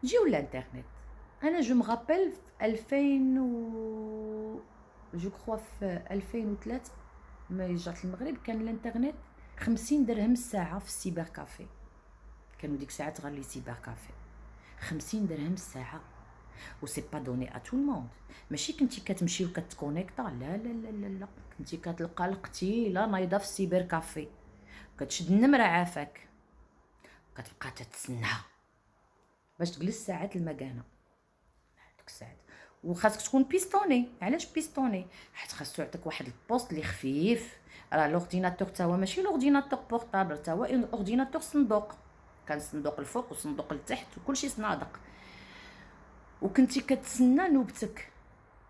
نجيو للانترنت. انا جو مغابيل في 2000 جو كخوا في 2003 ما جات المغرب كان الانترنت 50 درهم الساعه في السيبر كافي. كانوا ديك الساعات غير لي سيبر كافي 50 درهم الساعه. و سي با دوني ا تو الموند. ماشي كنتي كتمشي وكتكونيكتا، لا لا لا لا لا، كنتي كتلقى القتيله نايضه في السيبر كافي، كتشد النمره عافاك، كتبقى تتسناها باش تجلس ساعات المكانه ديك الساعات. وخاصك تكون بيستوني. علاش بيستوني؟ حيت خاصو يعطيك واحد البوست اللي خفيف. راه لورديناتور تا هو ماشي لورديناتور بورطابل، تا هو اورديناتور صندوق، كان صندوق الفوق وصندوق التحت وكلشي صنادق. وكنتي كتسنى نوبتك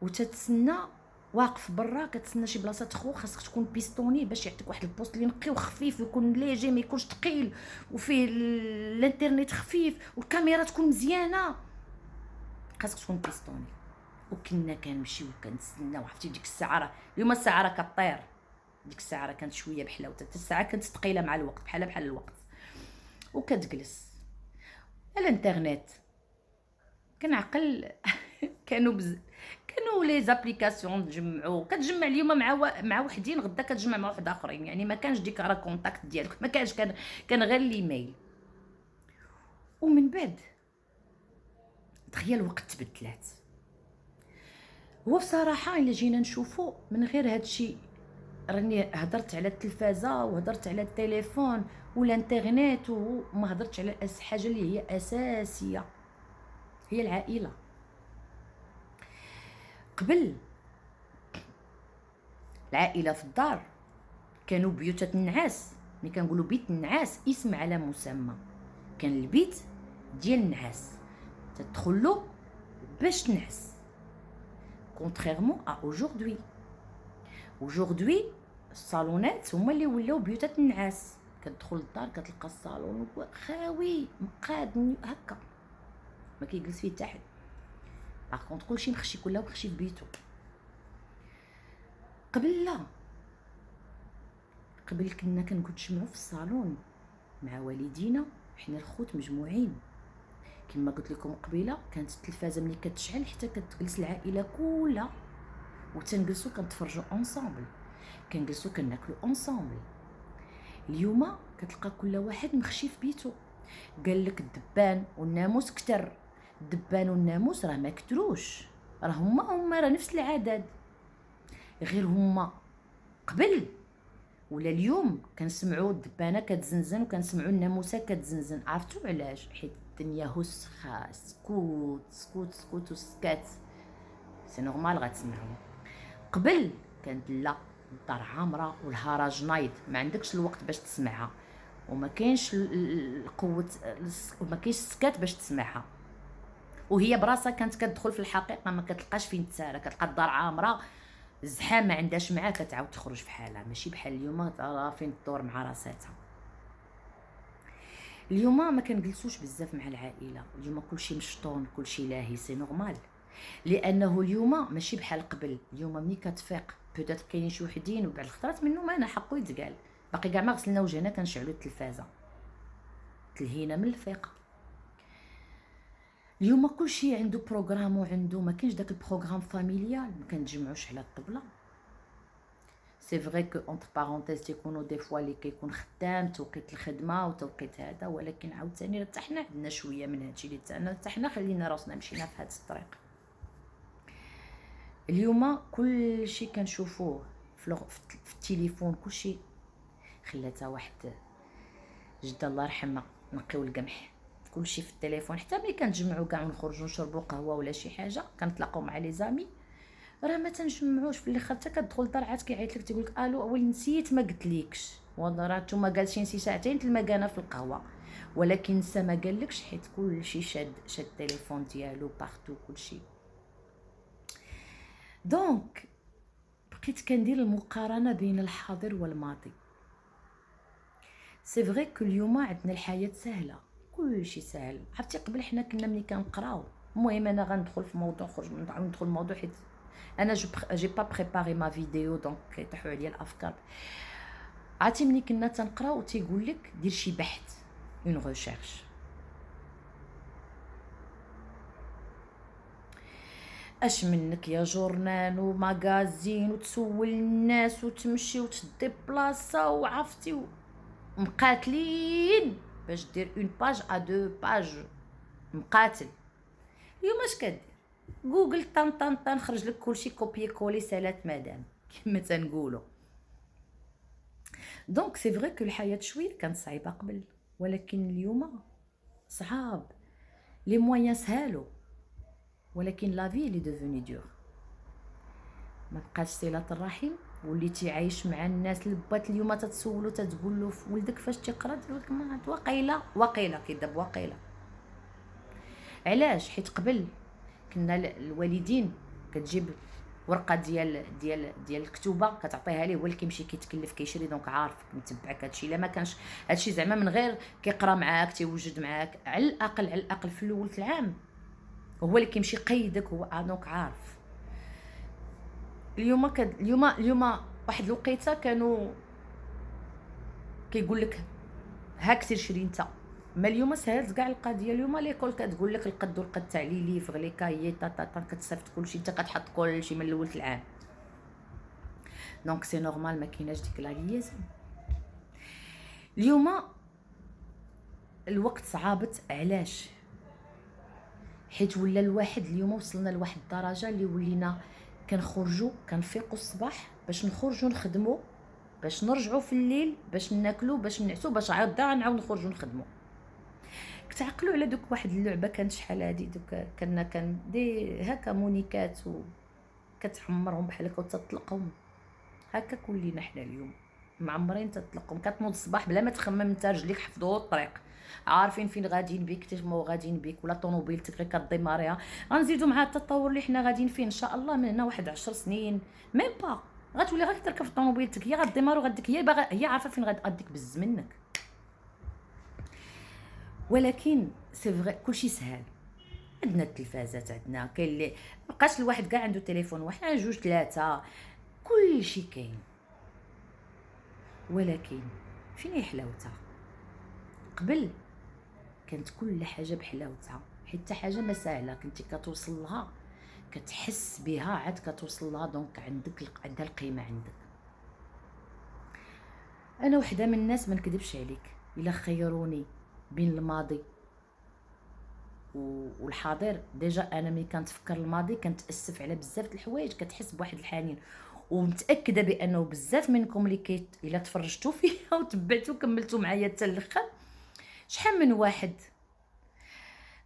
وتتسنى واقف برا، كتسنى شي بلاصه تخو. خاصك تكون بيستوني باش يعطيك واحد البوست اللي نقي وخفيف ويكون ليجي، ما يكونش ثقيل، وفيه الانترنت خفيف والكاميرا تكون مزيانه. خاصك تكون بيستوني. وكنا كنمشيو كنتسناو. عرفتي ديك الساعه راه اليوم الساعه راه كطير، ديك الساعه راه كانت شويه بحلاوه، الساعه كانت ثقيله مع الوقت بحال الوقت. وكتجلس الانترنت كنعقل كانوا لي زابليكاسيون تجمعوا، كتجمع اليوم مع وحدين، غدا كتجمع مع واحد اخرين. يعني ما كانش ديك راه كونتاكت ديالك، ما كانش، كان غير الايميل. ومن بعد دغيا الوقت تبدلات. هو بصراحه الا جينا نشوفوا من غير هادشي، راني هضرت على التلفازه وهضرت على التليفون والانترنت وما هضرتش على حاجه اللي هي اساسيه، هي العائله. قبل العائله في الدار كانوا بيوت النعاس. ملي كنقولوا بيت النعاس اسم على مسمى، كان البيت ديال النعاس تدخلو باش تنعس. كونتريرمون ا اوجوردي الصالونات هما اللي ولاو بيوت النعاس. كتدخل للدار كتلقى الصالون خاوي مقاد هكا، ما كيجلس فيه حتى حد. باغ كونط كلشي مخشي، كلها مخشي في بيتو. قبل لا، قبل كنا كنتجمعوا في الصالون مع والدينا حنا الخوت مجموعين. كما قلت لكم قبيله كانت التلفازه ملي كتشعل حتى كتجلس العائله كلها وتنجلسوا كنتفرجوا اونصامبل، كنجلسوا كناكلوا اونصامبل. اليوم كتلقى كل واحد مخشي في بيتو. قال لك الدبان والناموس كتر. الدبان والناموس راه ما كتروش، راه هما راه نفس العدد، غير هما قبل ولا اليوم كنسمعوا الدبانه كتزنزن وكنسمعوا الناموسه كتزنزن. عرفتوا علاش؟ حيت الدنيا هسخه، سكوت سكوت سكوت وسكات، سي نورمال غتسمعوا. قبل كانت لا، الدار عامره والهراج نايض، ما عندكش الوقت باش تسمعها، وما كاينش القوه وما كاينش السكات باش تسمعها. وهي براسها كانت كتدخل في الحقيقه ما كتلقاش فين تسارى، كتلقى الدار عامره زحام ما عندهاش معاه، كتعاود تخرج في حالها. ماشي بحال اليوم راه فين تدور مع راساتها. اليوم ما كنجلسوش بزاف مع العائله، اليوم كلشي مشطون كلشي لاهي، سي نورمال. لانه اليوم ماشي بحال قبل. اليوم ملي كتفيق بوتيت كاينين شي وحدين وبعد الخطرات منهم انا حقو يتقال باقي كاع ما غسلنا وجهنا كنشعلوا التلفازه تلهينا من الفيقه. اليوم كلشي عنده بروغرام وعنده، ما كاينش داك البروغرام فاميليال، ما كنتجمعوش على الطبله. سي فري كو اونتر بارونتيز تيكونوا دي فوا اللي كيكون خدام توقيت الخدمه وتوقيت هذا، ولكن عاوتاني حتى حنا عندنا شويه من هادشي اللي تاعنا، حتى حنا خلينا راسنا مشينا في هاد الطريق. اليوم كلشي كنشوفوه في التليفون، كلشي خلاتها واحد جده الله يرحمها نقيو القمح، كلشي في التليفون. حتى ملي كنتجمعوا كاع ونخرجوا نشربوا قهوه ولا شي حاجه كنتلاقاو مع لي زامي، راه ما تنجمعوش. في الاخر حتى كتدخل للدار عاد كيعيط لك تيقول لك الو ويلي نسيت ما قلتليكش، والله راه نتوما جالسين شي ساعتين تلمكانه في القهوه، ولكن نسى ما قالكش حيت كلشي شاد التليفون ديالو بارتو كلشي. دونك بقيت كندير المقارنه بين الحاضر والماضي. سي فري كو اليوم عندنا الحياه سهله، كلشي سهل. عرفتي قبل حنا كنا ملي كنقراو، المهم انا غندخل في موضوع ندخل الموضوع حيت انا جي با بريباري ما فيديو دونك كيطيحوا عليا الافكار. عرفتي ملي كنا تنقراو تيقول لك دير شي بحث، اون ريشيرش، اش منك يا جورنان وماغازين وتسول الناس وتمشي وتدي بلاصه وعرفتي مقاتلين باش دير اون باج ا دو باج. مقاتل. اليوم اش كدير؟ جوجل طن طن طن خرج لك كلشي كوبي كولي سالات مدام كما تنقولوا. دونك سي فري كو الحياه شويه كانت صعيبه قبل، ولكن اليوم صعاب. لي مويان سهالوا، ولكن لا في لي ديفوني دور. ما بقاش صله الرحم، وليتي عايش مع الناس البات. اليوم تتسولو تتقول له ولدك فاش تيقرا، تقول لك ما وقيله كيداب وقيله. علاش؟ حيت قبل كنا الوالدين كتجيب ورقه ديال الكتوبه كتعطيها ليه، هو اللي كيمشي كيتكلف كيشري، دونك عارفك متبعك هادشي. الا ما كانش هادشي زعما من غير كيقرا معاك تيوجد معاك، على الاقل في الاول العام هو اللي كيمشي قيدك، هو دونك عارف. اليوم واحد الوقيته كانوا كيقول لك هاك سير شري انت. ما اليوم سهلت كاع القضيه. اليوم ليكول كتقول لك القد والقد تاع لي ليفغ لي كايي طا كتصيفط كلشي، انت كتحط كلشي من الاول العام. دونك سي نورمال ما كايناش ديك لا ليزون. اليوم الوقت صعابت. علاش؟ حيت ولا الواحد اليوم وصلنا لواحد الدرجه اللي ولينا كنخرجوا كنفيقوا الصباح باش نخرجوا نخدموا، باش نرجعوا في الليل، باش ناكلوا، باش نعسوا، باش عاد نعاود نخرجوا نخدموا. كتعقلوا على دوك واحد اللعبه كانت شحال هادي، دوك كان دي هكا مونيكات وكتعمرهم بحال هكا وتطلقهم هكا. كلنا حنا اليوم معمرين تطلقهم. كتنوض الصباح بلا ما تخمم، انت رجليك حفظوا الطريق، عارفين فين غاديين بيك، تجمعوا غاديين بيك، ولا طوموبيلتك غير كديماريها. غنزيدوا مع التطور اللي حنا غاديين فيه ان شاء الله من هنا واحد 10 سنين ميم با، غتولي غير تركب في طوموبيلتك، هي غديمارو غديك، هي باغا، هي عارفه فين غاديك بز منك. ولكن سي فري كلشي سهل. عندنا التلفازات، عندنا كاين اللي مابقاش الواحد كاع عنده تليفون واحد جوج ثلاثه، كلشي كاين. ولكن فين هي حلاوتها؟ قبل كانت كل حاجه بحلاوتها، حتى حاجه ما ساهله كنتي كتوصل لها كتحس بها، عاد كتوصل لها دونك عندها القيمه عندك. انا وحده من الناس ما نكذبش عليك، الا خيروني بين الماضي والحاضر، ديجا انا ملي كنتفكر الماضي كنتاسف على بزاف د الحوايج، كتحس بواحد الحنين. ومتاكده بانه بزاف منكم اللي الا تفرجتوا فيها وتبعتوا كملتوا معايا حتى الاخر، شحال من واحد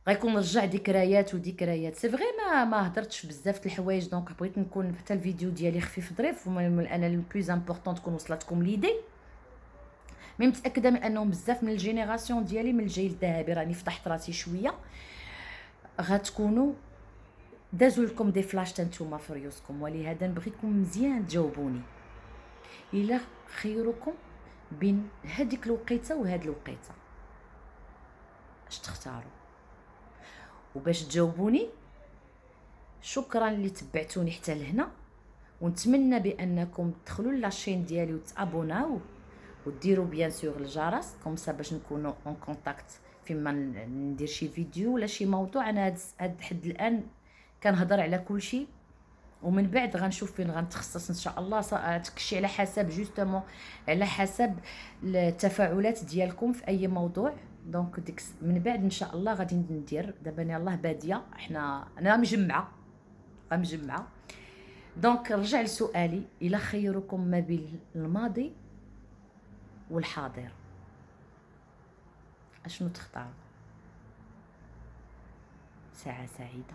غيكون رجع ذكريات وذكريات. سي فري ما هضرتش بزاف د الحوايج، دونك بغيت نكون حتى الفيديو ديالي خفيف ظريف، انا البلوز امبورطون تكون وصلتكم ليدي. مي متاكده من انهم بزاف من الجينيراسيون ديالي من الجيل الذهبي، راني فتحت راسي شويه، غتكونوا دازوا لكم دي فلاش تنتوما في ريوسكم. ولهذا نبغيكم مزيان تجاوبوني الا خيركم بين هذيك الوقيته وهاد الوقيته، اش تختاروا؟ وباش تجاوبوني شكرا اللي تبعتوني حتى لهنا، ونتمنى بانكم تدخلوا لاشين ديالي وتابوناو وديروا بيان سور الجرس كومسا باش نكونوا اون كونتاكت فيما ندير شي فيديو ولا شي موضوع. انا هاد حد الان كنهضر على كل شيء، ومن بعد غنشوف فين غنتخصص ان شاء الله. تكشي على حسب جوستومون على حسب التفاعلات ديالكم في اي موضوع. دونك ديك من بعد ان شاء الله غادي ندير. دابا يلاه باديه، انا مجمعه. دونك رجع لسؤالي، الا خيركم ما بين الماضي والحاضر اشنو تختار؟ ساعه سعيده.